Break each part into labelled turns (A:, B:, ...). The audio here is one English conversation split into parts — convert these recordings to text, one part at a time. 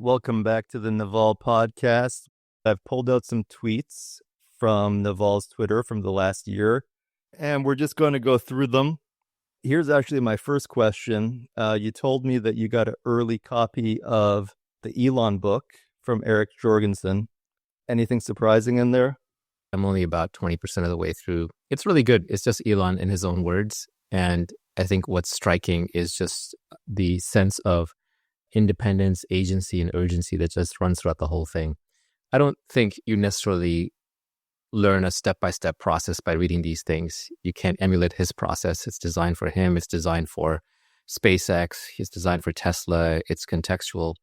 A: Welcome back to the Naval podcast. I've pulled out some tweets from Naval's Twitter from the last year, and we're just going to go through them. Here's actually my first question. You told me that you got an early copy of the Elon book from Eric Jorgensen. Anything surprising in there?
B: I'm only about 20% of the way through. It's really good. It's just Elon in his own words. And I think what's striking is just the sense of independence, agency, and urgency that just runs throughout the whole thing. I don't think you necessarily learn a step-by-step process by reading these things. You can't emulate his process. It's designed for him. It's designed for SpaceX. It's designed for Tesla. It's contextual.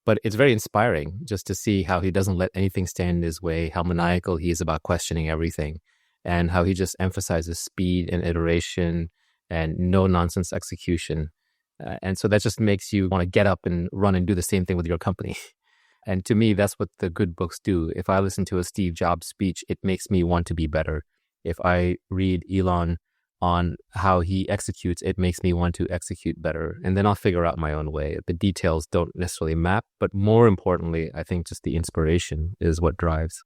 B: But it's very inspiring just to see how he doesn't let anything stand in his way, how maniacal he is about questioning everything, and how he just emphasizes speed and iteration and no-nonsense execution. And so that just makes you want to get up and run and do the same thing with your company. And to me, that's what the good books do. If I listen to a Steve Jobs speech, it makes me want to be better. If I read Elon on how he executes, it makes me want to execute better. And then I'll figure out my own way. The details don't necessarily map, but more importantly, I think just the inspiration is what drives.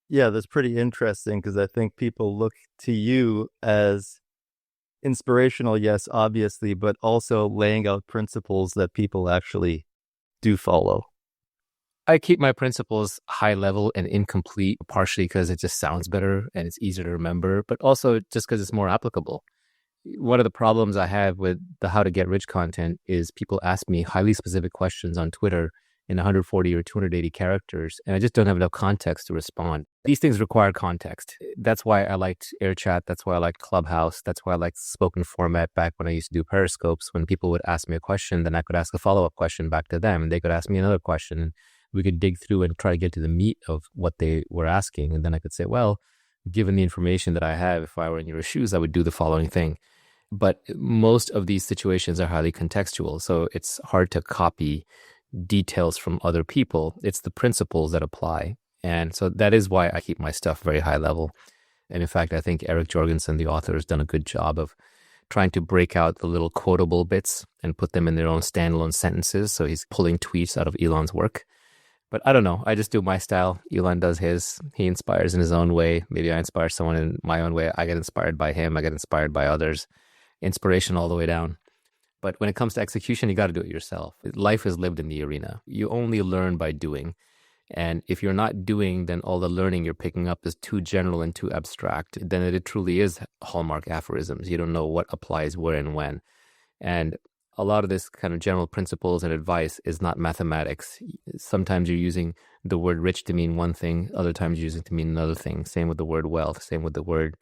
A: Yeah, that's pretty interesting because I think people look to you as inspirational, yes, obviously, but also laying out principles that people actually do follow.
B: I keep my principles high level and incomplete, partially because it just sounds better and it's easier to remember, but also just because it's more applicable. One of the problems I have with the how to get rich content is people ask me highly specific questions on Twitter in 140 or 280 characters, and I just don't have enough context to respond. These things require context. That's why I liked AirChat. That's why I liked Clubhouse. That's why I liked spoken format back when I used to do Periscopes. When people would ask me a question, then I could ask a follow-up question back to them, and they could ask me another question. We could dig through and try to get to the meat of what they were asking. And then I could say, well, given the information that I have, if I were in your shoes, I would do the following thing. But most of these situations are highly contextual. So it's hard to copy details from other people. It's the principles that apply. And so that is why I keep my stuff very high level. And in fact, I think Eric Jorgensen, the author, has done a good job of trying to break out the little quotable bits and put them in their own standalone sentences. So he's pulling tweets out of Elon's work. But I don't know. I just do my style. Elon does his. He inspires in his own way. Maybe I inspire someone in my own way. I get inspired by him. I get inspired by others. Inspiration all the way down. But when it comes to execution, you got to do it yourself. Life is lived in the arena. You only learn by doing. And if you're not doing, then all the learning you're picking up is too general and too abstract. Then it truly is hallmark aphorisms. You don't know what applies where and when. And a lot of this kind of general principles and advice is not mathematics. Sometimes you're using the word rich to mean one thing, other times you're using it to mean another thing. Same with the word wealth, same with the word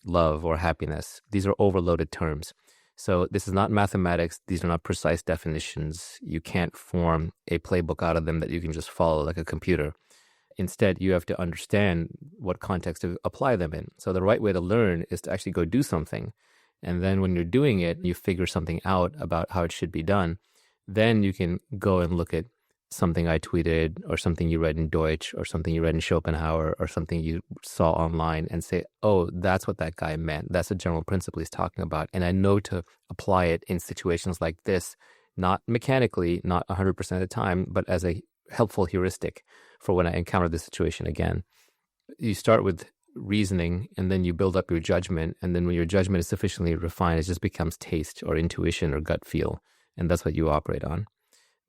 B: love or happiness. These are overloaded terms. So this is not mathematics. These are not precise definitions. You can't form a playbook out of them that you can just follow like a computer. Instead, you have to understand what context to apply them in. So the right way to learn is to actually go do something. And then when you're doing it, you figure something out about how it should be done. Then you can go and look at something I tweeted or something you read in Deutsch or something you read in Schopenhauer or something you saw online and say, oh, that's what that guy meant. That's the general principle he's talking about. And I know to apply it in situations like this, not mechanically, not 100% of the time, but as a helpful heuristic for when I encounter the situation again. You start with reasoning and then you build up your judgment, and then when your judgment is sufficiently refined, it just becomes taste or intuition or gut feel, and that's what you operate on.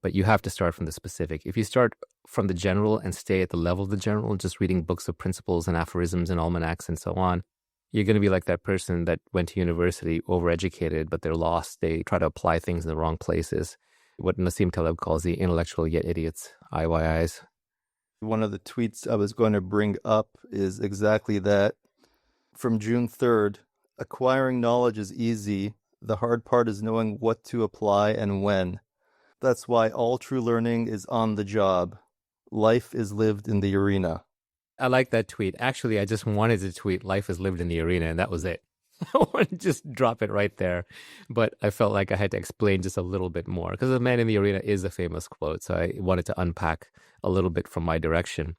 B: But you have to start from the specific. If you start from the general and stay at the level of the general, just reading books of principles and aphorisms and almanacs and so on, you're going to be like that person that went to university overeducated, but they're lost. They try to apply things in the wrong places. What Nassim Taleb calls the intellectual yet idiots, IYIs.
A: One of the tweets I was going to bring up is exactly that. From June 3rd, acquiring knowledge is easy. The hard part is knowing what to apply and when. That's why all true learning is on the job. Life is lived in the arena.
B: I like that tweet. Actually, I just wanted to tweet life is lived in the arena, and that was it. I wanted to just drop it right there. But I felt like I had to explain just a little bit more because the man in the arena is a famous quote. So I wanted to unpack a little bit from my direction.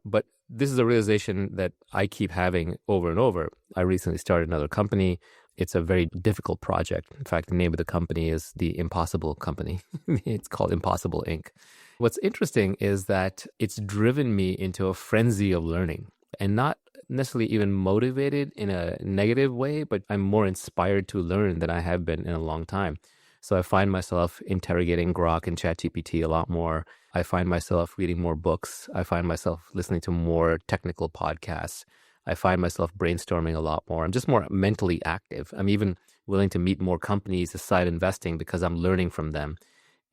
B: But this is a realization that I keep having over and over. I recently started another company. It's a very difficult project. In fact, the name of the company is the Impossible Company. It's called Impossible Inc. What's interesting is that it's driven me into a frenzy of learning, and not necessarily even motivated in a negative way, but I'm more inspired to learn than I have been in a long time. So I find myself interrogating Grok and ChatGPT a lot more. I find myself reading more books. I find myself listening to more technical podcasts. I find myself brainstorming a lot more. I'm just more mentally active. I'm even willing to meet more companies aside investing because I'm learning from them.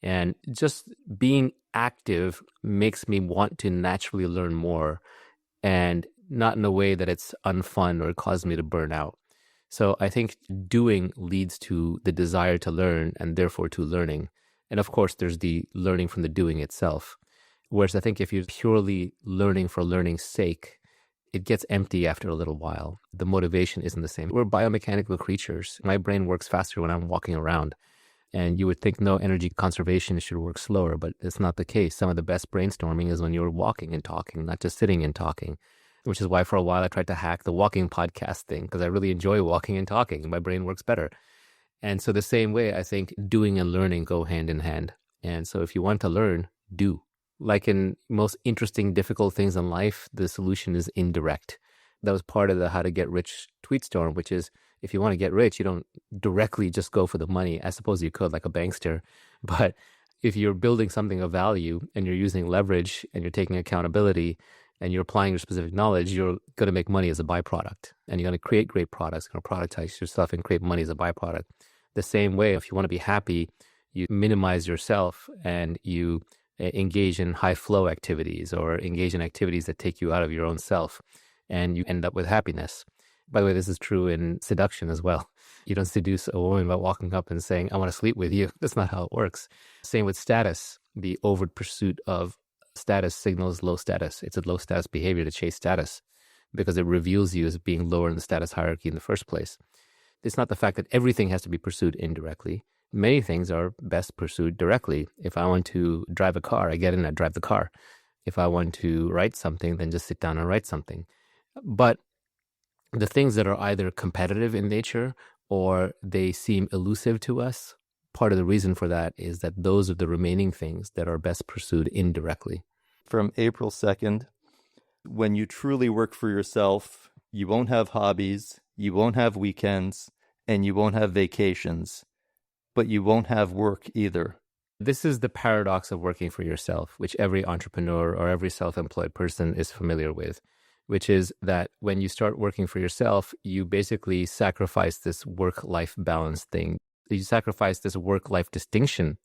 B: And just being active makes me want to naturally learn more, and not in a way that it's unfun or causes me to burn out. So I think doing leads to the desire to learn and therefore to learning. And of course, there's the learning from the doing itself. Whereas I think if you're purely learning for learning's sake, it gets empty after a little while. The motivation isn't the same. We're biomechanical creatures. My brain works faster when I'm walking around. And you would think no, energy conservation should work slower, but it's not the case. Some of the best brainstorming is when you're walking and talking, not just sitting and talking, which is why for a while I tried to hack the walking podcast thing because I really enjoy walking and talking. My brain works better. And so the same way, I think doing and learning go hand in hand. And so if you want to learn, do. Like in most interesting, difficult things in life, the solution is indirect. That was part of the how to get rich tweet storm, which is if you want to get rich, you don't directly just go for the money. I suppose you could, like a bankster. But if you're building something of value and you're using leverage and you're taking accountability and you're applying your specific knowledge, you're going to make money as a byproduct. And you're going to create great products, you're going to productize yourself and create money as a byproduct. The same way, if you want to be happy, you minimize yourself and you engage in high flow activities or engage in activities that take you out of your own self, and you end up with happiness. By the way, this is true in seduction as well. You don't seduce a woman by walking up and saying, I want to sleep with you. That's not how it works. Same with status. The overt pursuit of status signals low status. It's a low status behavior to chase status because it reveals you as being lower in the status hierarchy in the first place. It's not the fact that everything has to be pursued indirectly. Many things are best pursued directly. If I want to drive a car, I get in, I drive the car. If I want to write something, then just sit down and write something. But the things that are either competitive in nature or they seem elusive to us, part of the reason for that is that those are the remaining things that are best pursued indirectly.
A: From April 2nd, when you truly work for yourself, you won't have hobbies, you won't have weekends, and you won't have vacations, but you won't have work either.
B: This is the paradox of working for yourself, which every entrepreneur or every self-employed person is familiar with, which is that when you start working for yourself, you basically sacrifice this work-life balance thing. You sacrifice this work-life distinction.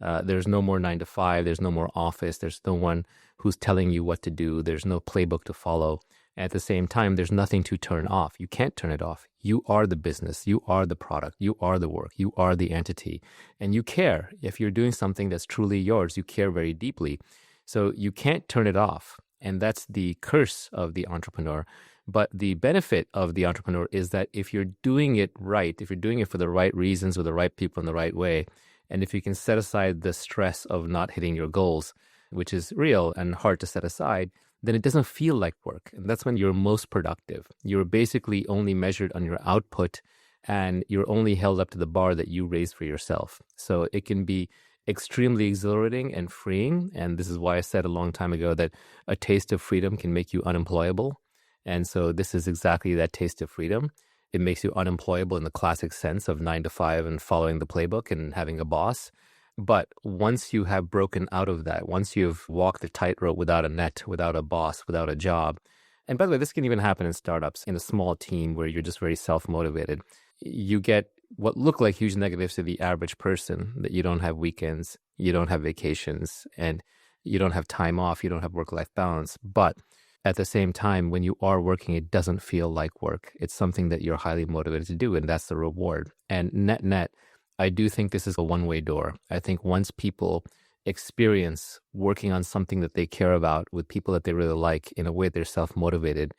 B: There's no more 9 to 5. There's no more office. There's no one who's telling you what to do. There's no playbook to follow. At the same time, there's nothing to turn off. You can't turn it off. You are the business. You are the product. You are the work. You are the entity. And you care. If you're doing something that's truly yours, you care very deeply. So you can't turn it off. And that's the curse of the entrepreneur. But the benefit of the entrepreneur is that if you're doing it right, if you're doing it for the right reasons with the right people in the right way, and if you can set aside the stress of not hitting your goals, which is real and hard to set aside, then it doesn't feel like work. And that's when you're most productive. You're basically only measured on your output and you're only held up to the bar that you raise for yourself. So it can be extremely exhilarating and freeing. And this is why I said a long time ago that a taste of freedom can make you unemployable. And so this is exactly that taste of freedom. It makes you unemployable in the classic sense of 9 to 5 and following the playbook and having a boss. But once you have broken out of that, once you've walked the tightrope without a net, without a boss, without a job, and by the way, this can even happen in startups, in a small team where you're just very self-motivated, you get what look like huge negatives to the average person, that you don't have weekends, you don't have vacations, and you don't have time off, you don't have work-life balance. But at the same time, when you are working, it doesn't feel like work. It's something that you're highly motivated to do, and that's the reward. And net, I do think this is a one-way door. I think once people experience working on something that they care about with people that they really like in a way they're self-motivated,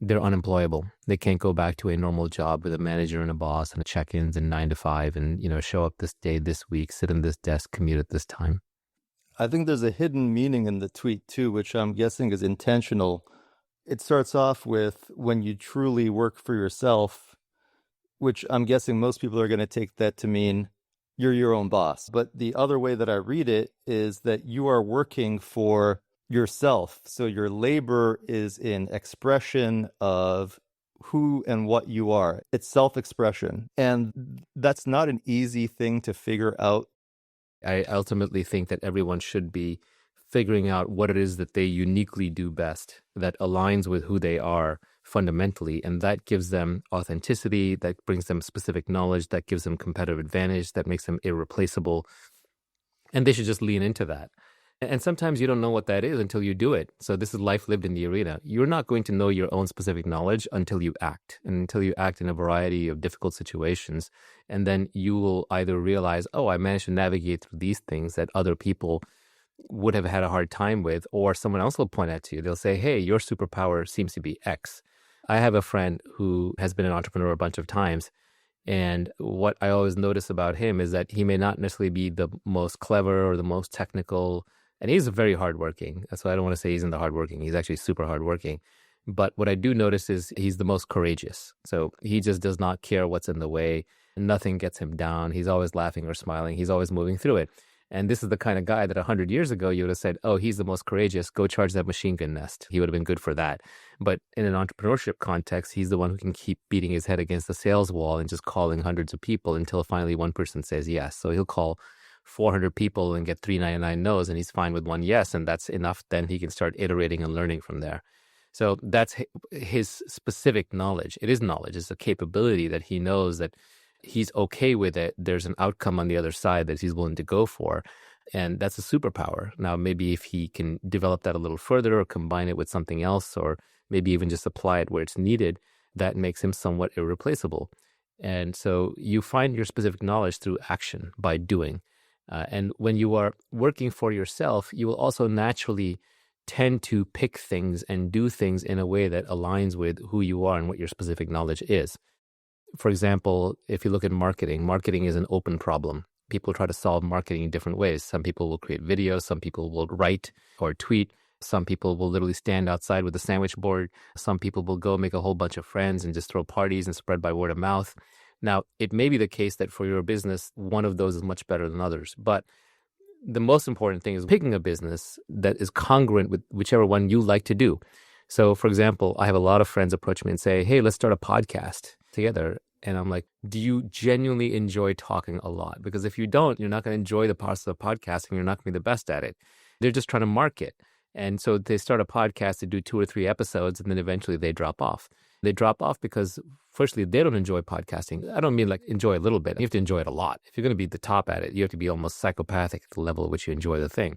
B: they're unemployable. They can't go back to a normal job with a manager and a boss and a check-ins and 9 to 5 and, show up this day, this week, sit in this desk, commute at this time.
A: I think there's a hidden meaning in the tweet too, which I'm guessing is intentional. It starts off with, when you truly work for yourself, which I'm guessing most people are going to take that to mean you're your own boss. But the other way that I read it is that you are working for yourself. So your labor is in expression of who and what you are. It's self-expression. And that's not an easy thing to figure out.
B: I ultimately think that everyone should be figuring out what it is that they uniquely do best, that aligns with who they are fundamentally, and that gives them authenticity, that brings them specific knowledge, that gives them competitive advantage, that makes them irreplaceable, and they should just lean into that. And sometimes you don't know what that is until you do it. So this is life lived in the arena. You're not going to know your own specific knowledge until you act, and until you act in a variety of difficult situations. And then you will either realize, oh, I managed to navigate through these things that other people would have had a hard time with, or someone else will point out to you. They'll say, hey, your superpower seems to be X. I have a friend who has been an entrepreneur a bunch of times. And what I always notice about him is that he may not necessarily be the most clever or the most technical, and he's very hardworking. So I don't want to say he's not hardworking. He's actually super hardworking. But what I do notice is he's the most courageous. So he just does not care what's in the way. Nothing gets him down. He's always laughing or smiling. He's always moving through it. And this is the kind of guy that 100 years ago, you would have said, oh, he's the most courageous. Go charge that machine gun nest. He would have been good for that. But in an entrepreneurship context, he's the one who can keep beating his head against the sales wall and just calling hundreds of people until finally one person says yes. So he'll call 400 people and get 399 no's, and he's fine with one yes. And that's enough. Then he can start iterating and learning from there. So that's his specific knowledge. It is knowledge. It's a capability that he knows that he's okay with it. There's an outcome on the other side that he's willing to go for. And that's a superpower. Now, maybe if he can develop that a little further or combine it with something else, or maybe even just apply it where it's needed, that makes him somewhat irreplaceable. And so you find your specific knowledge through action, by doing. And when you are working for yourself, you will also naturally tend to pick things and do things in a way that aligns with who you are and what your specific knowledge is. For example, if you look at marketing, marketing is an open problem. People try to solve marketing in different ways. Some people will create videos, some people will write or tweet, some people will literally stand outside with a sandwich board, some people will go make a whole bunch of friends and just throw parties and spread by word of mouth. Now, it may be the case that for your business, one of those is much better than others, but the most important thing is picking a business that is congruent with whichever one you like to do. So, for example, I have a lot of friends approach me and say, hey, let's start a podcast together. And I'm like, do you genuinely enjoy talking a lot? Because if you don't, you're not going to enjoy the parts of the podcast and you're not going to be the best at it. They're just trying to market. And so they start a podcast, they do 2 or 3 episodes, and then eventually they drop off. They drop off because, firstly, they don't enjoy podcasting. I don't mean like enjoy a little bit. You have to enjoy it a lot. If you're going to be the top at it, you have to be almost psychopathic at the level at which you enjoy the thing.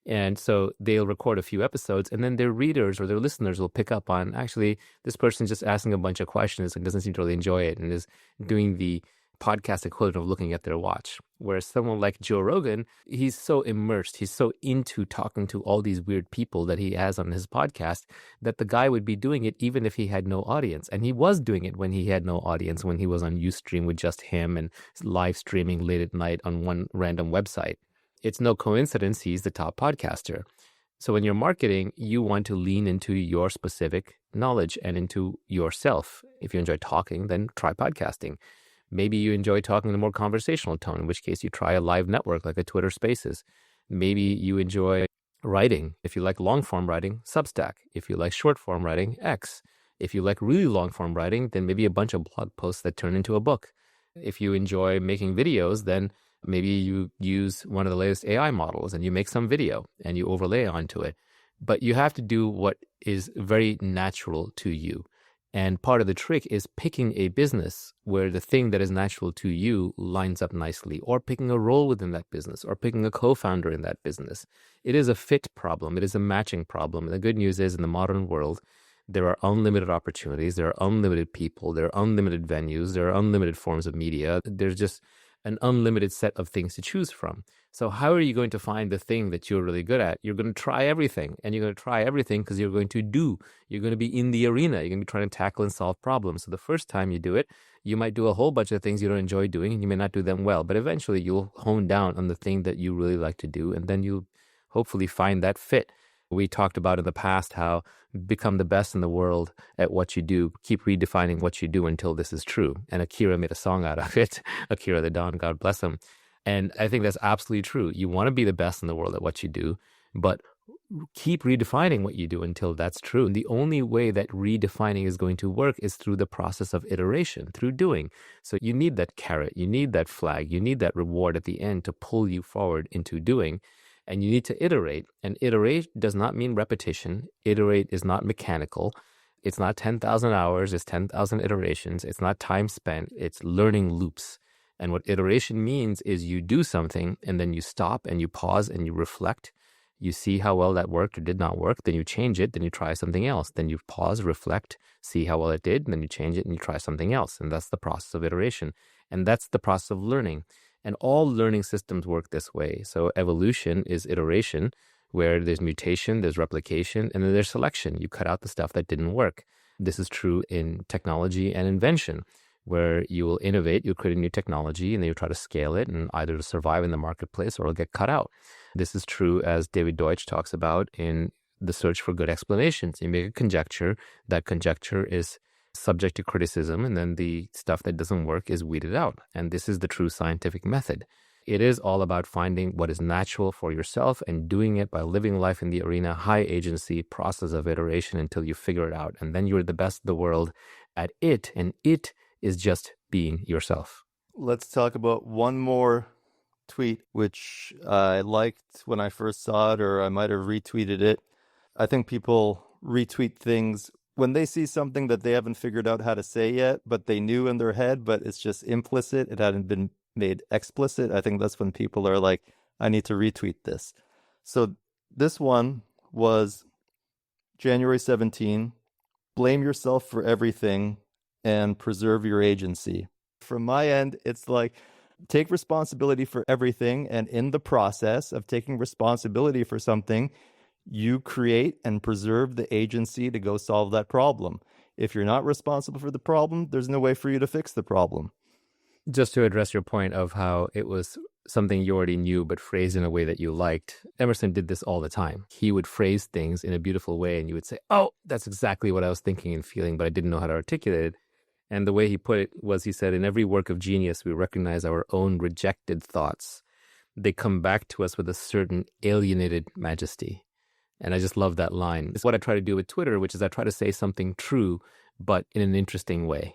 B: And so they'll record a few episodes, and then their readers or their listeners will pick up on, actually, this person's just asking a bunch of questions and doesn't seem to really enjoy it and is doing the podcast equivalent of looking at their watch. Whereas someone like Joe Rogan, he's so immersed, he's so into talking to all these weird people that he has on his podcast that the guy would be doing it even if he had no audience. And he was doing it when he had no audience, when he was on Ustream with just him and live streaming late at night on one random website. It's no coincidence he's the top podcaster. So when you're marketing, you want to lean into your specific knowledge and into yourself. If you enjoy talking, then try podcasting. Maybe you enjoy talking in a more conversational tone, in which case you try a live network like a Twitter Spaces. Maybe you enjoy writing. If you like long-form writing, Substack. If you like short-form writing, X. If you like really long-form writing, then maybe a bunch of blog posts that turn into a book. If you enjoy making videos, then maybe you use one of the latest AI models and you make some video and you overlay onto it. But you have to do what is very natural to you. And part of the trick is picking a business where the thing that is natural to you lines up nicely, or picking a role within that business, or picking a co-founder in that business. It is a fit problem. It is a matching problem. And the good news is, in the modern world, there are unlimited opportunities. There are unlimited people. There are unlimited venues. There are unlimited forms of media. There's just an unlimited set of things to choose from. So how are you going to find the thing that you're really good at? You're going to try everything, and you're going to try everything because you're going to do. You're going to be in the arena. You're going to be trying to tackle and solve problems. So the first time you do it, you might do a whole bunch of things you don't enjoy doing, and you may not do them well. But eventually you'll hone down on the thing that you really like to do, and then you'll hopefully find that fit. We talked about in the past how become the best in the world at what you do. Keep redefining what you do until this is true. And Akira made a song out of it. Akira the Don, God bless him. And I think that's absolutely true. You want to be the best in the world at what you do, but keep redefining what you do until that's true. And the only way that redefining is going to work is through the process of iteration, through doing. So you need that carrot, you need that flag, you need that reward at the end to pull you forward into doing. And you need to iterate. And iterate does not mean repetition. Iterate is not mechanical. It's not 10,000 hours. It's 10,000 iterations. It's not time spent. It's learning loops. And what iteration means is you do something and then you stop and you pause and you reflect. You see how well that worked or did not work. Then you change it. Then you try something else. Then you pause, reflect, see how well it did. And then you change it and you try something else. And that's the process of iteration. And that's the process of learning. And all learning systems work this way. So evolution is iteration, where there's mutation, there's replication, and then there's selection. You cut out the stuff that didn't work. This is true in technology and invention, where you will innovate, you'll create a new technology, and then you try to scale it, and either to survive in the marketplace or it'll get cut out. This is true, as David Deutsch talks about, in The Search for Good Explanations. You make a conjecture. That conjecture is subject to criticism, and then the stuff that doesn't work is weeded out. And this is the true scientific method. It is all about finding what is natural for yourself and doing it by living life in the arena, high agency process of iteration until you figure it out. And then you're the best in the world at it, and it is just being yourself.
A: Let's talk about one more tweet, which I liked when I first saw it, or I might have retweeted it. I think people retweet things when they see something that they haven't figured out how to say yet, but they knew in their head, but it's just implicit. It hadn't been made explicit. I think that's when people are like, I need to retweet this. So this one was January 17, blame yourself for everything and preserve your agency. From my end, it's like, take responsibility for everything. And in the process of taking responsibility for something, you create and preserve the agency to go solve that problem. If you're not responsible for the problem, there's no way for you to fix the problem.
B: Just to address your point of how it was something you already knew, but phrased in a way that you liked, Emerson did this all the time. He would phrase things in a beautiful way, and you would say, oh, that's exactly what I was thinking and feeling, but I didn't know how to articulate it. And the way he put it was, he said, in every work of genius, we recognize our own rejected thoughts. They come back to us with a certain alienated majesty. And I just love that line. It's what I try to do with Twitter, which is I try to say something true, but in an interesting way.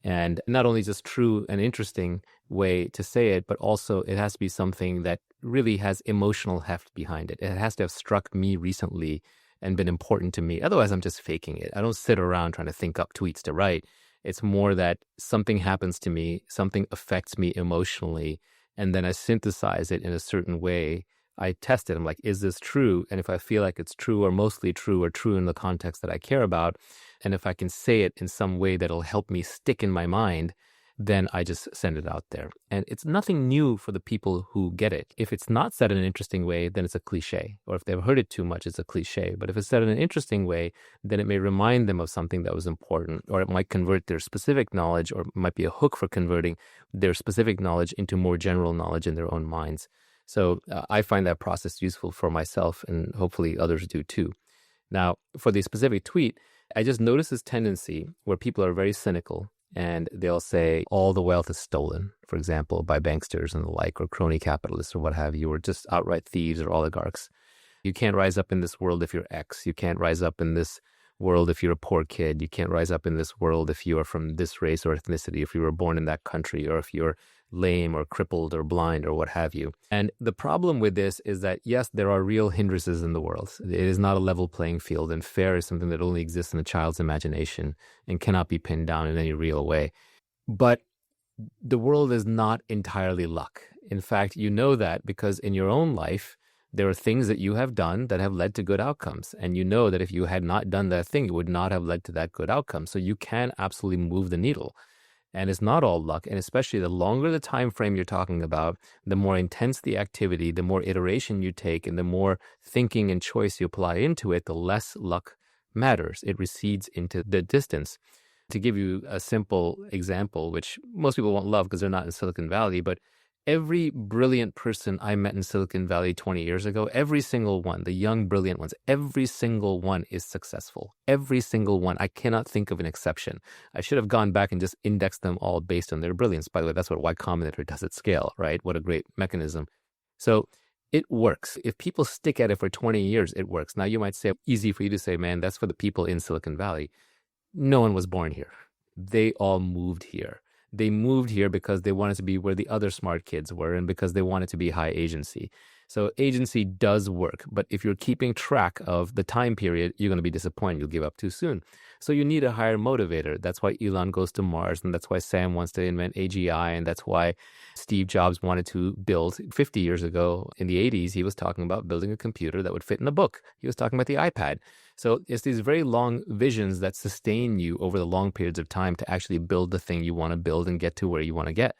B: And not only just true and interesting way to say it, but also it has to be something that really has emotional heft behind it. It has to have struck me recently and been important to me. Otherwise, I'm just faking it. I don't sit around trying to think up tweets to write. It's more that something happens to me, something affects me emotionally, and then I synthesize it in a certain way. I test it. I'm like, is this true? And if I feel like it's true or mostly true or true in the context that I care about, and if I can say it in some way that'll help me stick in my mind, then I just send it out there. And it's nothing new for the people who get it. If it's not said in an interesting way, then it's a cliche. Or if they've heard it too much, it's a cliche. But if it's said in an interesting way, then it may remind them of something that was important, or it might convert their specific knowledge, or it might be a hook for converting their specific knowledge into more general knowledge in their own minds. So I find that process useful for myself, and hopefully others do too. Now, for the specific tweet, I just noticed this tendency where people are very cynical, and they'll say all the wealth is stolen, for example, by banksters and the like, or crony capitalists or what have you, or just outright thieves or oligarchs. You can't rise up in this world if you're X. You can't rise up in this world if you're a poor kid. You can't rise up in this world if you are from this race or ethnicity, if you were born in that country, or if you're lame or crippled or blind or what have you. And the problem with this is that, yes, there are real hindrances in the world. It is not a level playing field, and fair is something that only exists in a child's imagination and cannot be pinned down in any real way. But the world is not entirely luck. In fact, you know that because in your own life, there are things that you have done that have led to good outcomes. And you know that if you had not done that thing, it would not have led to that good outcome. So you can absolutely move the needle. And it's not all luck. And especially the longer the time frame you're talking about, the more intense the activity, the more iteration you take, and the more thinking and choice you apply into it, the less luck matters. It recedes into the distance. To give you a simple example, which most people won't love because they're not in Silicon Valley, but Every brilliant person I met in Silicon Valley 20 years ago, every single one, the young, brilliant ones, every single one is successful. Every single one. I cannot think of an exception. I should have gone back and just indexed them all based on their brilliance. By the way, that's what Y Combinator does at scale, right? What a great mechanism. So it works. If people stick at it for 20 years, it works. Now you might say, easy for you to say, man, that's for the people in Silicon Valley. No one was born here. They all moved here. They moved here because they wanted to be where the other smart kids were and because they wanted to be high agency. So agency does work, but if you're keeping track of the time period, you're going to be disappointed. You'll give up too soon. So you need a higher motivator. That's why Elon goes to Mars, and that's why Sam wants to invent AGI, and that's why Steve Jobs wanted to build 50 years ago in the 80s. He was talking about building a computer that would fit in a book. He was talking about the iPad. So it's these very long visions that sustain you over the long periods of time to actually build the thing you want to build and get to where you want to get.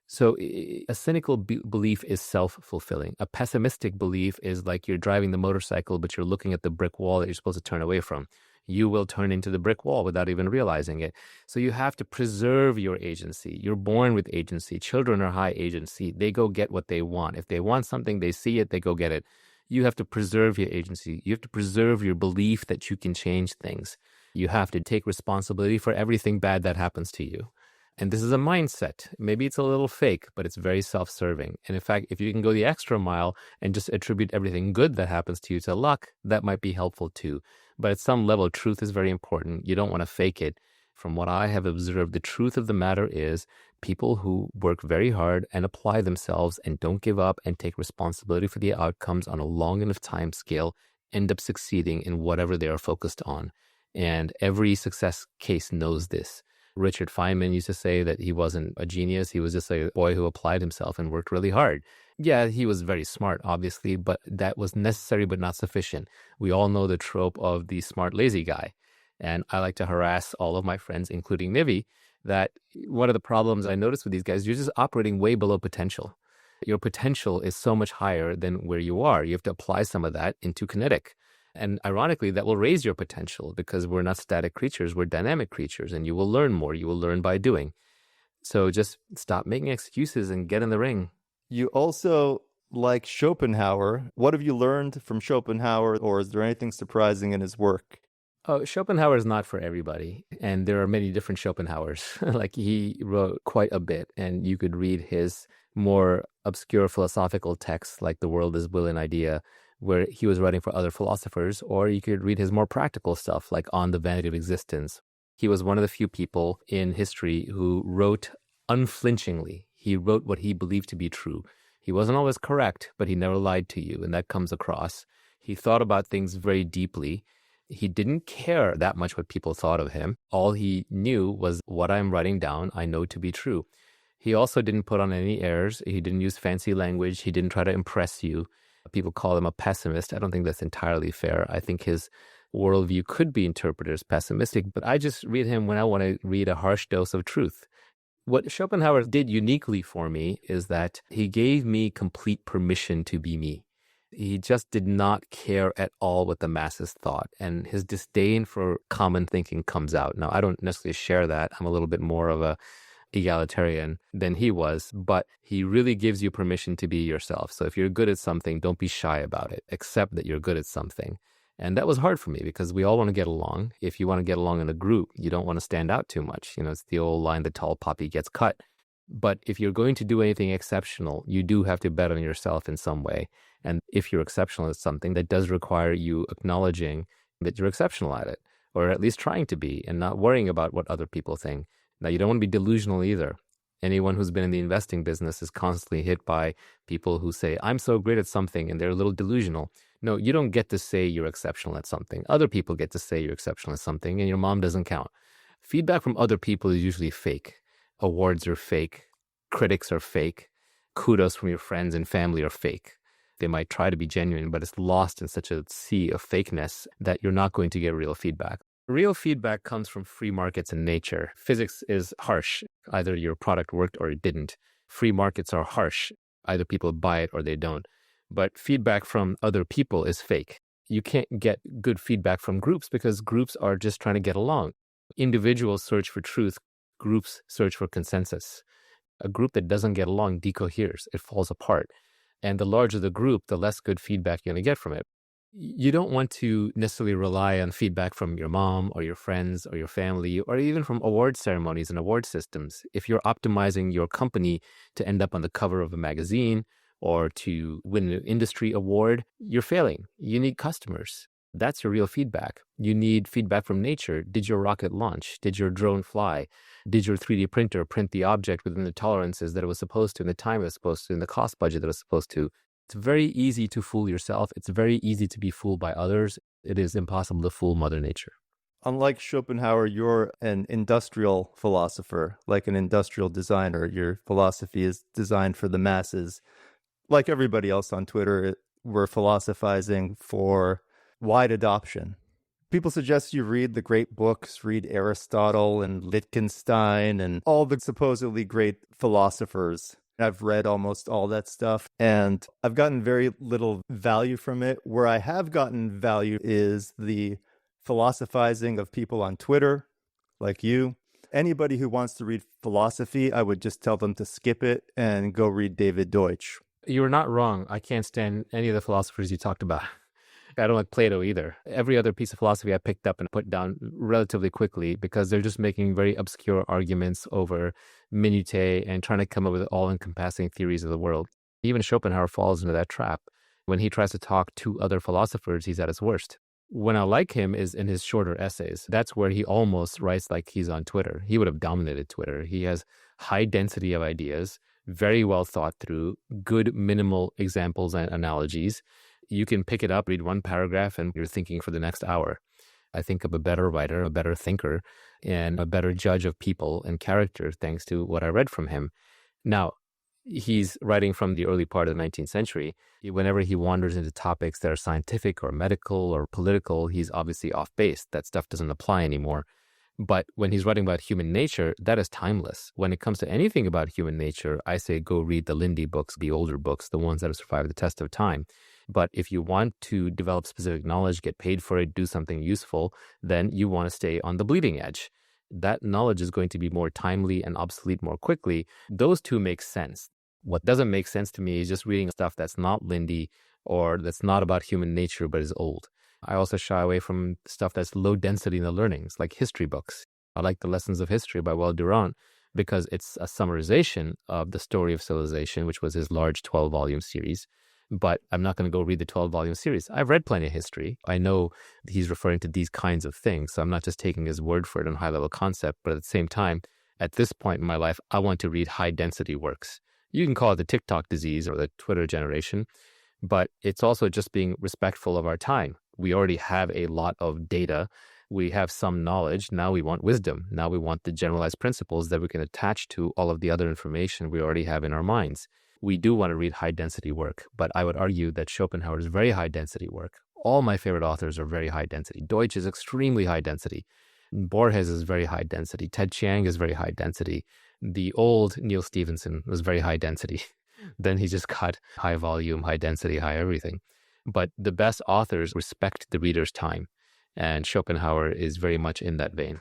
B: So a cynical belief is self-fulfilling. A pessimistic belief is like you're driving the motorcycle, but you're looking at the brick wall that you're supposed to turn away from. You will turn into the brick wall without even realizing it. So you have to preserve your agency. You're born with agency. Children are high agency. They go get what they want. If they want something, they see it, they go get it. You have to preserve your agency. You have to preserve your belief that you can change things. You have to take responsibility for everything bad that happens to you. And this is a mindset. Maybe it's a little fake, but it's very self-serving. And in fact, if you can go the extra mile and just attribute everything good that happens to you to luck, that might be helpful too. But at some level, truth is very important. You don't want to fake it. From what I have observed, the truth of the matter is people who work very hard and apply themselves and don't give up and take responsibility for the outcomes on a long enough time scale end up succeeding in whatever they are focused on. And every success case knows this. Richard Feynman used to say that he wasn't a genius. He was just a boy who applied himself and worked really hard. Yeah, he was very smart, obviously, but that was necessary but not sufficient. We all know the trope of the smart, lazy guy. And I like to harass all of my friends, including Nivi, that one of the problems I noticed with these guys, you're just operating way below potential. Your potential is so much higher than where you are. You have to apply some of that into kinetic. And ironically, that will raise your potential because we're not static creatures, we're dynamic creatures, and you will learn more. You will learn by doing. So just stop making excuses and get in the ring.
A: You also like Schopenhauer. What have you learned from Schopenhauer, or is there anything surprising in his work?
B: Oh, Schopenhauer is not for everybody. And there are many different Schopenhauers. Like he wrote quite a bit, and you could read his more obscure philosophical texts like The World is Will and Idea, where he was writing for other philosophers, or you could read his more practical stuff like On the Vanity of Existence. He was one of the few people in history who wrote unflinchingly. He wrote what he believed to be true. He wasn't always correct, but he never lied to you, and that comes across. He thought about things very deeply. He didn't care that much what people thought of him. All he knew was what I'm writing down, I know to be true. He also didn't put on any airs. He didn't use fancy language. He didn't try to impress you. People call him a pessimist. I don't think that's entirely fair. I think his worldview could be interpreted as pessimistic, but I just read him when I want to read a harsh dose of truth. What Schopenhauer did uniquely for me is that he gave me complete permission to be me. He just did not care at all what the masses thought, and his disdain for common thinking comes out. Now, I don't necessarily share that. I'm a little bit more of a egalitarian than he was, but he really gives you permission to be yourself. So if you're good at something, don't be shy about it. Accept that you're good at something. And that was hard for me because we all want to get along. If you want to get along in a group, you don't want to stand out too much. You know, it's the old line, the tall poppy gets cut. But if you're going to do anything exceptional, you do have to bet on yourself in some way. And if you're exceptional at something, that does require you acknowledging that you're exceptional at it, or at least trying to be, and not worrying about what other people think. Now, you don't want to be delusional either. Anyone who's been in the investing business is constantly hit by people who say, I'm so great at something, and they're a little delusional. No, you don't get to say you're exceptional at something. Other people get to say you're exceptional at something, and your mom doesn't count. Feedback from other people is usually fake. Awards are fake. Critics are fake. Kudos from your friends and family are fake. They might try to be genuine, but it's lost in such a sea of fakeness that you're not going to get real feedback. Real feedback comes from free markets and nature. Physics is harsh. Either your product worked or it didn't. Free markets are harsh. Either people buy it or they don't. But feedback from other people is fake. You can't get good feedback from groups because groups are just trying to get along. Individuals search for truth. Groups search for consensus. A group that doesn't get along decoheres, it falls apart. And the larger the group, the less good feedback you're going to get from it. You don't want to necessarily rely on feedback from your mom or your friends or your family or even from award ceremonies and award systems. If you're optimizing your company to end up on the cover of a magazine or to win an industry award, you're failing. You need customers. That's your real feedback. You need feedback from nature. Did your rocket launch? Did your drone fly? Did your 3D printer print the object within the tolerances that it was supposed to, in the time it was supposed to, in the cost budget that it was supposed to? It's very easy to fool yourself. It's very easy to be fooled by others. It is impossible to fool Mother Nature.
A: Unlike Schopenhauer, you're an industrial philosopher, like an industrial designer. Your philosophy is designed for the masses. Like everybody else on Twitter, we're philosophizing for wide adoption. People suggest you read the great books, read Aristotle and Wittgenstein and all the supposedly great philosophers. I've read almost all that stuff, and I've gotten very little value from it. Where I have gotten value is the philosophizing of people on Twitter, like you. Anybody who wants to read philosophy, I would just tell them to skip it and go read David Deutsch.
B: You're not wrong. I can't stand any of the philosophers you talked about. I don't like Plato either. Every other piece of philosophy I picked up and put down relatively quickly because they're just making very obscure arguments over minutiae and trying to come up with all-encompassing theories of the world. Even Schopenhauer falls into that trap. When he tries to talk to other philosophers, he's at his worst. When I like him is in his shorter essays. That's where he almost writes like he's on Twitter. He would have dominated Twitter. He has high density of ideas, very well thought through, good minimal examples and analogies. You can pick it up, read one paragraph, and you're thinking for the next hour. I think I'm a better writer, a better thinker, and a better judge of people and character thanks to what I read from him. Now, he's writing from the early part of the 19th century. Whenever he wanders into topics that are scientific or medical or political, he's obviously off base. That stuff doesn't apply anymore. But when he's writing about human nature, that is timeless. When it comes to anything about human nature, I say go read the Lindy books, the older books, the ones that have survived the test of time. But if you want to develop specific knowledge, get paid for it, do something useful, then you want to stay on the bleeding edge. That knowledge is going to be more timely and obsolete more quickly. Those two make sense. What doesn't make sense to me is just reading stuff that's not Lindy or that's not about human nature but is old. I also shy away from stuff that's low density in the learnings, like history books. I like the Lessons of History by Will Durant because it's a summarization of the story of civilization, which was his large 12-volume series. But I'm not going to go read the 12-volume series. I've read plenty of history. I know he's referring to these kinds of things, so I'm not just taking his word for it on high-level concept. But at the same time, at this point in my life, I want to read high-density works. You can call it the TikTok disease or the Twitter generation, but it's also just being respectful of our time. We already have a lot of data. We have some knowledge. Now we want wisdom. Now we want the generalized principles that we can attach to all of the other information we already have in our minds. We do want to read high-density work, but I would argue that Schopenhauer is very high-density work. All my favorite authors are very high-density. Deutsch is extremely high-density. Borges is very high-density. Ted Chiang is very high-density. The old Neil Stephenson was very high-density. Then he just got high-volume, high-density, high-everything. But the best authors respect the reader's time, and Schopenhauer is very much in that vein.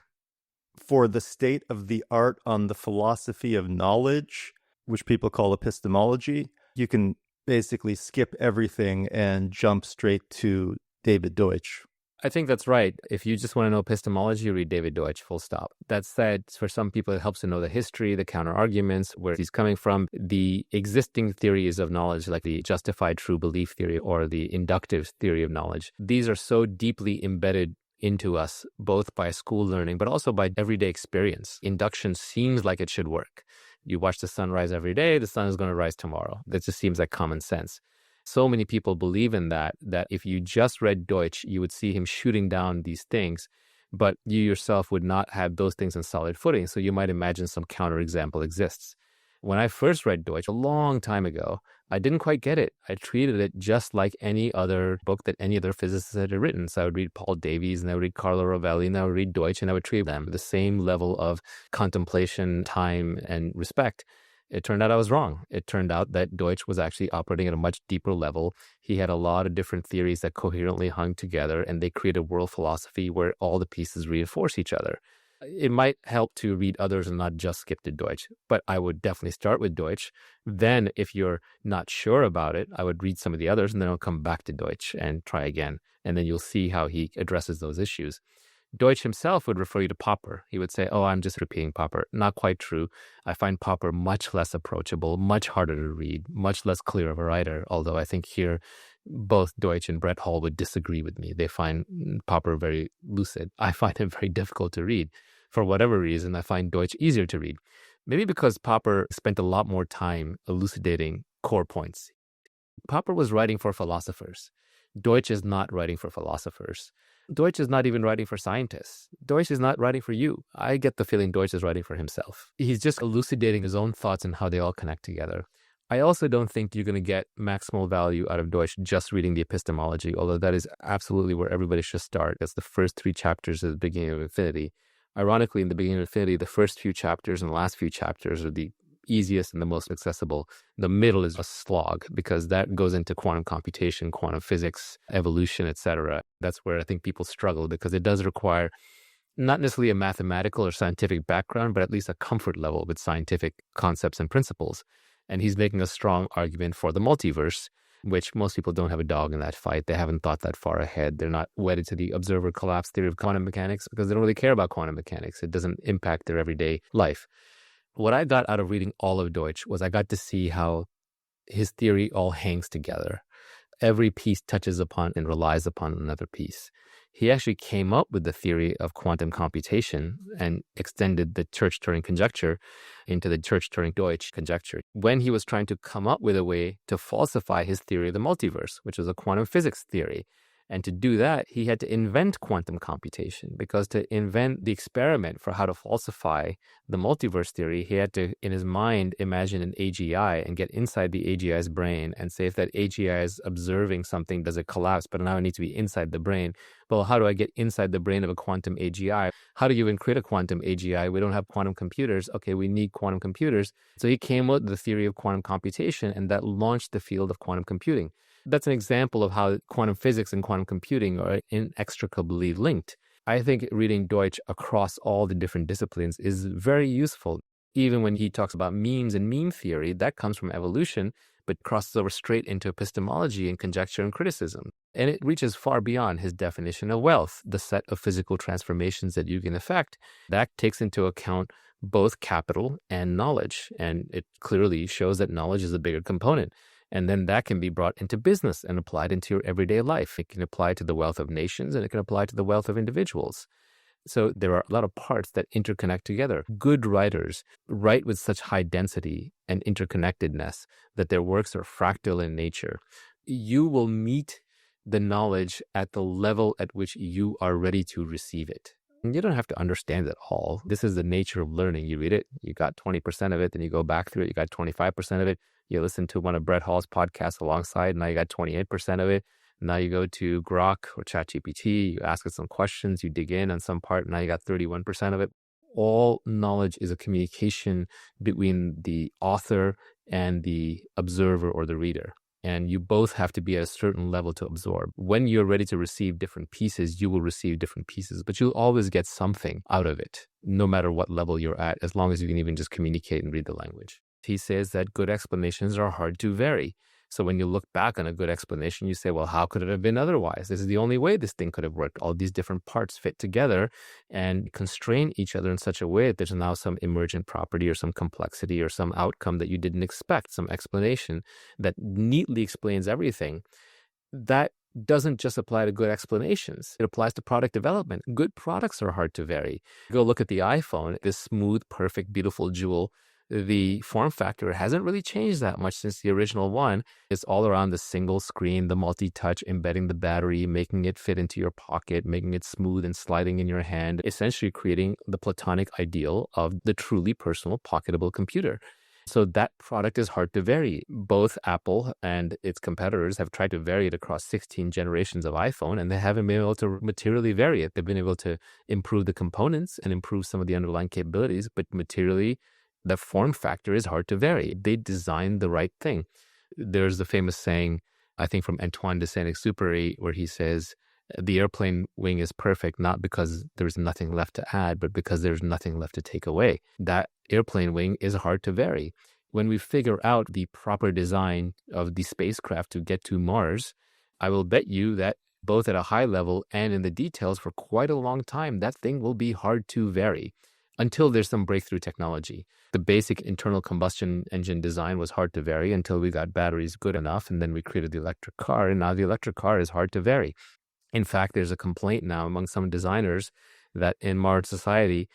A: For the state of the art on the philosophy of knowledge, which people call epistemology, you can basically skip everything and jump straight to David Deutsch.
B: I think that's right. If you just want to know epistemology, read David Deutsch, full stop. That said, for some people, it helps to know the history, the counter-arguments, where he's coming from. The existing theories of knowledge, like the justified true belief theory or the inductive theory of knowledge, these are so deeply embedded into us, both by school learning, but also by everyday experience. Induction seems like it should work. You watch the sun rise every day, the sun is going to rise tomorrow. That just seems like common sense. So many people believe in that if you just read Deutsch, you would see him shooting down these things, but you yourself would not have those things on solid footing. So you might imagine some counterexample exists. When I first read Deutsch a long time ago, I didn't quite get it. I treated it just like any other book that any other physicist had written. So I would read Paul Davies, and I would read Carlo Rovelli, and I would read Deutsch, and I would treat them with the same level of contemplation, time, and respect. It turned out I was wrong. It turned out that Deutsch was actually operating at a much deeper level. He had a lot of different theories that coherently hung together, and they created a world philosophy where all the pieces reinforce each other. It might help to read others and not just skip to Deutsch, but I would definitely start with Deutsch. Then if you're not sure about it, I would read some of the others and then I'll come back to Deutsch and try again. And then you'll see how he addresses those issues. Deutsch himself would refer you to Popper. He would say, oh, I'm just repeating Popper. Not quite true. I find Popper much less approachable, much harder to read, much less clear of a writer, although I think here both Deutsch and Brett Hall would disagree with me. They find Popper very lucid. I find him very difficult to read. For whatever reason, I find Deutsch easier to read. Maybe because Popper spent a lot more time elucidating core points. Popper was writing for philosophers. Deutsch is not writing for philosophers. Deutsch is not even writing for scientists. Deutsch is not writing for you. I get the feeling Deutsch is writing for himself. He's just elucidating his own thoughts and how they all connect together. I also don't think you're going to get maximal value out of Deutsch just reading the epistemology, although that is absolutely where everybody should start. That's the first 3 chapters at the beginning of Infinity. Ironically, in the beginning of Infinity, the first few chapters and the last few chapters are the easiest and the most accessible. The middle is a slog because that goes into quantum computation, quantum physics, evolution, etc. That's where I think people struggle because it does require not necessarily a mathematical or scientific background, but at least a comfort level with scientific concepts and principles. And he's making a strong argument for the multiverse, which most people don't have a dog in that fight. They haven't thought that far ahead. They're not wedded to the observer collapse theory of quantum mechanics because they don't really care about quantum mechanics. It doesn't impact their everyday life. What I got out of reading all of Deutsch was I got to see how his theory all hangs together. Every piece touches upon and relies upon another piece. He actually came up with the theory of quantum computation and extended the Church-Turing conjecture into the Church-Turing Deutsch conjecture when he was trying to come up with a way to falsify his theory of the multiverse, which was a quantum physics theory. And to do that, he had to invent quantum computation because to invent the experiment for how to falsify the multiverse theory, he had to, in his mind, imagine an AGI and get inside the AGI's brain and say if that AGI is observing something, does it collapse? But now it needs to be inside the brain. Well, how do I get inside the brain of a quantum AGI? How do you even create a quantum AGI? We don't have quantum computers. Okay, we need quantum computers. So he came up with the theory of quantum computation, and that launched the field of quantum computing. That's an example of how quantum physics and quantum computing are inextricably linked. I think reading Deutsch across all the different disciplines is very useful. Even when he talks about memes and meme theory, that comes from evolution, but crosses over straight into epistemology and conjecture and criticism. And it reaches far beyond his definition of wealth, the set of physical transformations that you can effect. That takes into account both capital and knowledge. And it clearly shows that knowledge is a bigger component. And then that can be brought into business and applied into your everyday life. It can apply to the wealth of nations and it can apply to the wealth of individuals. So there are a lot of parts that interconnect together. Good writers write with such high density and interconnectedness that their works are fractal in nature. You will meet the knowledge at the level at which you are ready to receive it. You don't have to understand it all. This is the nature of learning. You read it, you got 20% of it, then you go back through it, you got 25% of it. You listen to one of Brett Hall's podcasts alongside, now you got 28% of it. Now you go to Grok or ChatGPT, you ask it some questions, you dig in on some part, now you got 31% of it. All knowledge is a communication between the author and the observer or the reader. And you both have to be at a certain level to absorb. When you're ready to receive different pieces, you will receive different pieces, but you'll always get something out of it, no matter what level you're at, as long as you can even just communicate and read the language. He says that good explanations are hard to vary. So when you look back on a good explanation, you say, well, how could it have been otherwise? This is the only way this thing could have worked. All these different parts fit together and constrain each other in such a way that there's now some emergent property or some complexity or some outcome that you didn't expect, some explanation that neatly explains everything. That doesn't just apply to good explanations. It applies to product development. Good products are hard to vary. Go look at the iPhone, this smooth, perfect, beautiful jewel. The form factor hasn't really changed that much since the original one. It's all around the single screen, the multi-touch, embedding the battery, making it fit into your pocket, making it smooth and sliding in your hand, essentially creating the platonic ideal of the truly personal pocketable computer. So that product is hard to vary. Both Apple and its competitors have tried to vary it across 16 generations of iPhone, and they haven't been able to materially vary it. They've been able to improve the components and improve some of the underlying capabilities, but materially, the form factor is hard to vary. They designed the right thing. There's the famous saying, I think from Antoine de Saint-Exupéry, where he says, The airplane wing is perfect, not because there's nothing left to add, but because there's nothing left to take away. That airplane wing is hard to vary. When we figure out the proper design of the spacecraft to get to Mars, I will bet you that both at a high level and in the details for quite a long time, that thing will be hard to vary until there's some breakthrough technology. The basic internal combustion engine design was hard to vary until we got batteries good enough, and then we created the electric car, and now the electric car is hard to vary. In fact, there's a complaint now among some designers that in modern society,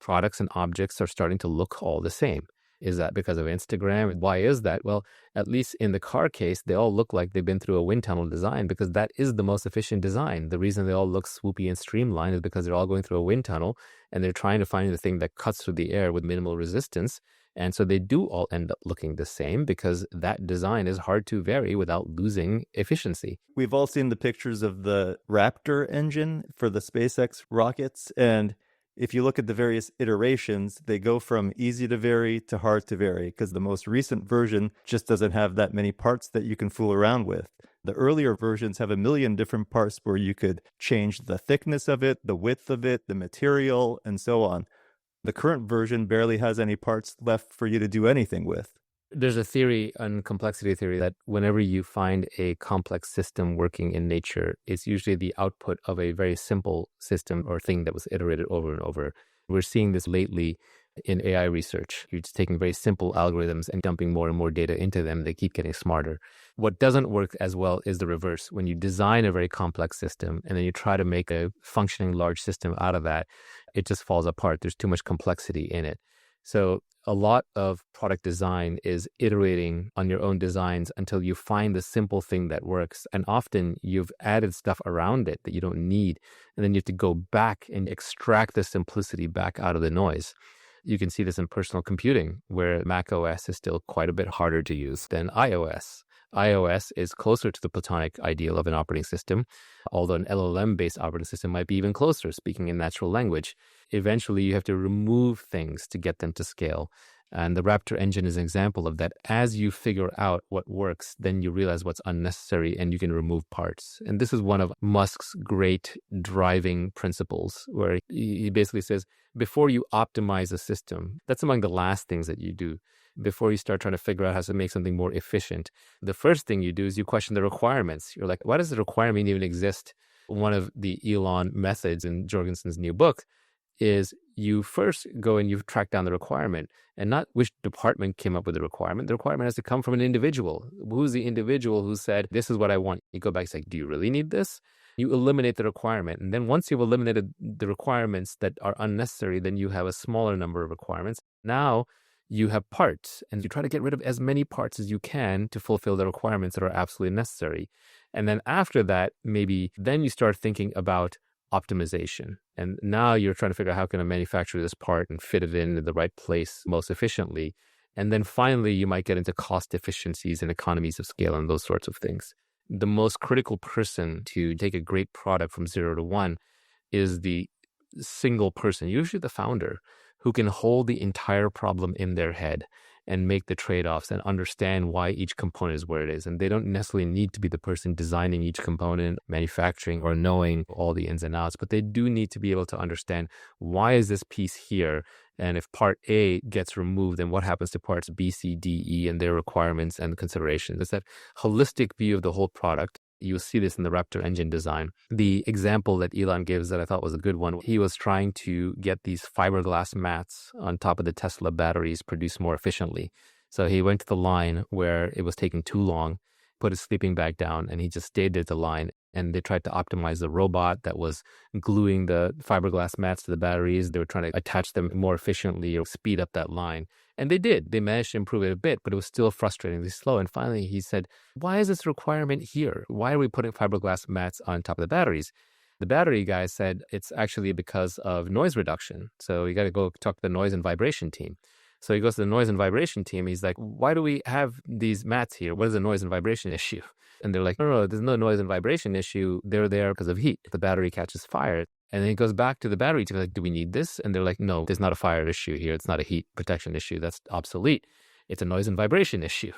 B: products and objects are starting to look all the same. Is that because of Instagram? Why is that? Well, at least in the car case, they all look like they've been through a wind tunnel design because that is the most efficient design. The reason they all look swoopy and streamlined is because they're all going through a wind tunnel and they're trying to find the thing that cuts through the air with minimal resistance. And so they do all end up looking the same because that design is hard to vary without losing efficiency.
A: We've all seen the pictures of the Raptor engine for the SpaceX rockets. And if you look at the various iterations, they go from easy to vary to hard to vary because the most recent version just doesn't have that many parts that you can fool around with. The earlier versions have a million different parts where you could change the thickness of it, the width of it, the material, and so on. The current version barely has any parts left for you to do anything with.
B: There's a theory, on complexity theory, that whenever you find a complex system working in nature, it's usually the output of a very simple system or thing that was iterated over and over. We're seeing this lately in AI research. You're just taking very simple algorithms and dumping more and more data into them. They keep getting smarter. What doesn't work as well is the reverse. When you design a very complex system and then you try to make a functioning large system out of that, it just falls apart. There's too much complexity in it. So a lot of product design is iterating on your own designs until you find the simple thing that works. And often you've added stuff around it that you don't need. And then you have to go back and extract the simplicity back out of the noise. You can see this in personal computing, where Mac OS is still quite a bit harder to use than iOS. iOS is closer to the platonic ideal of an operating system, although an LLM-based operating system might be even closer, speaking in natural language. Eventually, you have to remove things to get them to scale. And the Raptor engine is an example of that. As you figure out what works, then you realize what's unnecessary and you can remove parts. And this is one of Musk's great driving principles, where he basically says, before you optimize a system, that's among the last things that you do. Before you start trying to figure out how to make something more efficient, the first thing you do is you question the requirements. You're like, why does the requirement even exist? One of the Elon methods in Jorgensen's new book is you first go and you track down the requirement, and not which department came up with the requirement. The requirement has to come from an individual. Who's the individual who said, this is what I want? You go back and say, do you really need this? You eliminate the requirement. And then once you've eliminated the requirements that are unnecessary, then you have a smaller number of requirements. Now you have parts, and you try to get rid of as many parts as you can to fulfill the requirements that are absolutely necessary. And then after that, maybe then you start thinking about optimization. And now you're trying to figure out how can I manufacture this part and fit it in the right place most efficiently. And then finally, you might get into cost efficiencies and economies of scale and those sorts of things. The most critical person to take a great product from 0 to 1 is the single person, usually the founder, who can hold the entire problem in their head and make the trade-offs and understand why each component is where it is. And they don't necessarily need to be the person designing each component, manufacturing, or knowing all the ins and outs, but they do need to be able to understand, why is this piece here? And if part A gets removed, then what happens to parts B, C, D, E, and their requirements and considerations? It's that holistic view of the whole product. You'll see this in the Raptor engine design. The example that Elon gives that I thought was a good one, he was trying to get these fiberglass mats on top of the Tesla batteries produced more efficiently. So he went to the line where it was taking too long, put his sleeping bag down, and he just stayed at the line. And they tried to optimize the robot that was gluing the fiberglass mats to the batteries. They were trying to attach them more efficiently or speed up that line. And they did. They managed to improve it a bit, but it was still frustratingly slow. And finally, he said, why is this requirement here? Why are we putting fiberglass mats on top of the batteries? The battery guy said it's actually because of noise reduction. So you got to go talk to the noise and vibration team. So he goes to the noise and vibration team. He's like, why do we have these mats here? What is the noise and vibration issue? And they're like, no, there's no noise and vibration issue. They're there because of heat. The battery catches fire. And then he goes back to the battery team, like, do we need this? And they're like, no, there's not a fire issue here. It's not a heat protection issue. That's obsolete. It's a noise and vibration issue.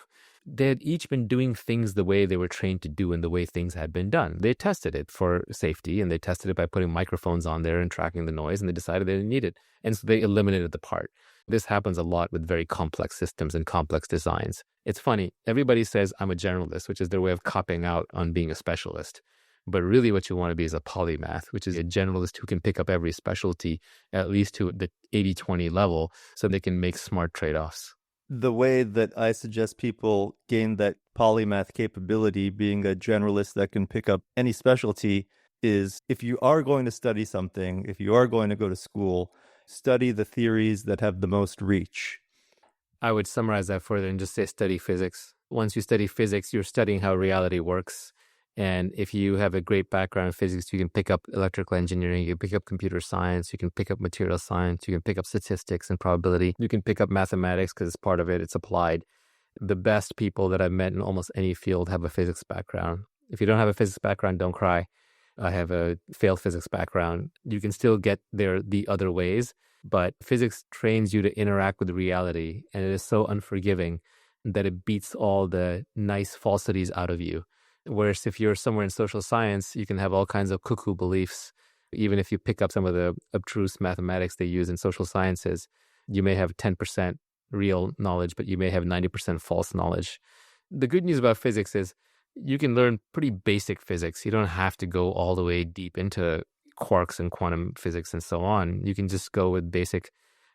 B: they had each been doing things the way they were trained to do and the way things had been done. They tested it for safety, and they tested it by putting microphones on there and tracking the noise, and they decided they didn't need it. And so they eliminated the part. This happens a lot with very complex systems and complex designs. It's funny. Everybody says I'm a generalist, which is their way of copping out on being a specialist. But really what you want to be is a polymath, which is a generalist who can pick up every specialty, at least to the 80-20 level, so they can make smart trade-offs.
A: The way that I suggest people gain that polymath capability, being a generalist that can pick up any specialty, is if you are going to study something, if you are going to go to school, study the theories that have the most reach.
B: I would summarize that further and just say study physics. Once you study physics, you're studying how reality works. And if you have a great background in physics, you can pick up electrical engineering, you can pick up computer science, you can pick up material science, you can pick up statistics and probability, you can pick up mathematics because it's part of it, it's applied. The best people that I've met in almost any field have a physics background. If you don't have a physics background, don't cry. I have a failed physics background. You can still get there the other ways, but physics trains you to interact with reality, and it is so unforgiving that it beats all the nice falsities out of you. Whereas if you're somewhere in social science, you can have all kinds of cuckoo beliefs. Even if you pick up some of the abstruse mathematics they use in social sciences, you may have 10% real knowledge, but you may have 90% false knowledge. The good news about physics is you can learn pretty basic physics. You don't have to go all the way deep into quarks and quantum physics and so on. You can just go with basic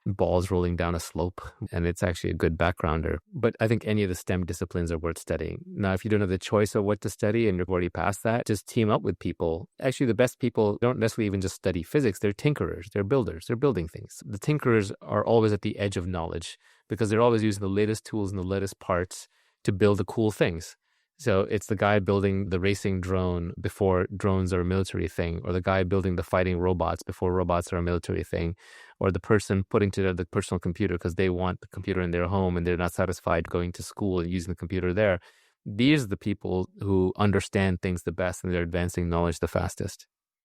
B: balls rolling down a slope, and it's actually a good backgrounder. But I think any of the STEM disciplines are worth studying. Now, if you don't have the choice of what to study and you're already past that, just team up with people. Actually, the best people don't necessarily even just study physics. They're tinkerers, they're builders, they're building things. The tinkerers are always at the edge of knowledge because they're always using the latest tools and the latest parts to build the cool things. So it's the guy building the racing drone before drones are a military thing, or the guy building the fighting robots before robots are a military thing, or the person putting together the personal computer because they want the computer in their home and they're not satisfied going to school and using the computer there. These are the people who understand things the best and they're advancing knowledge the fastest.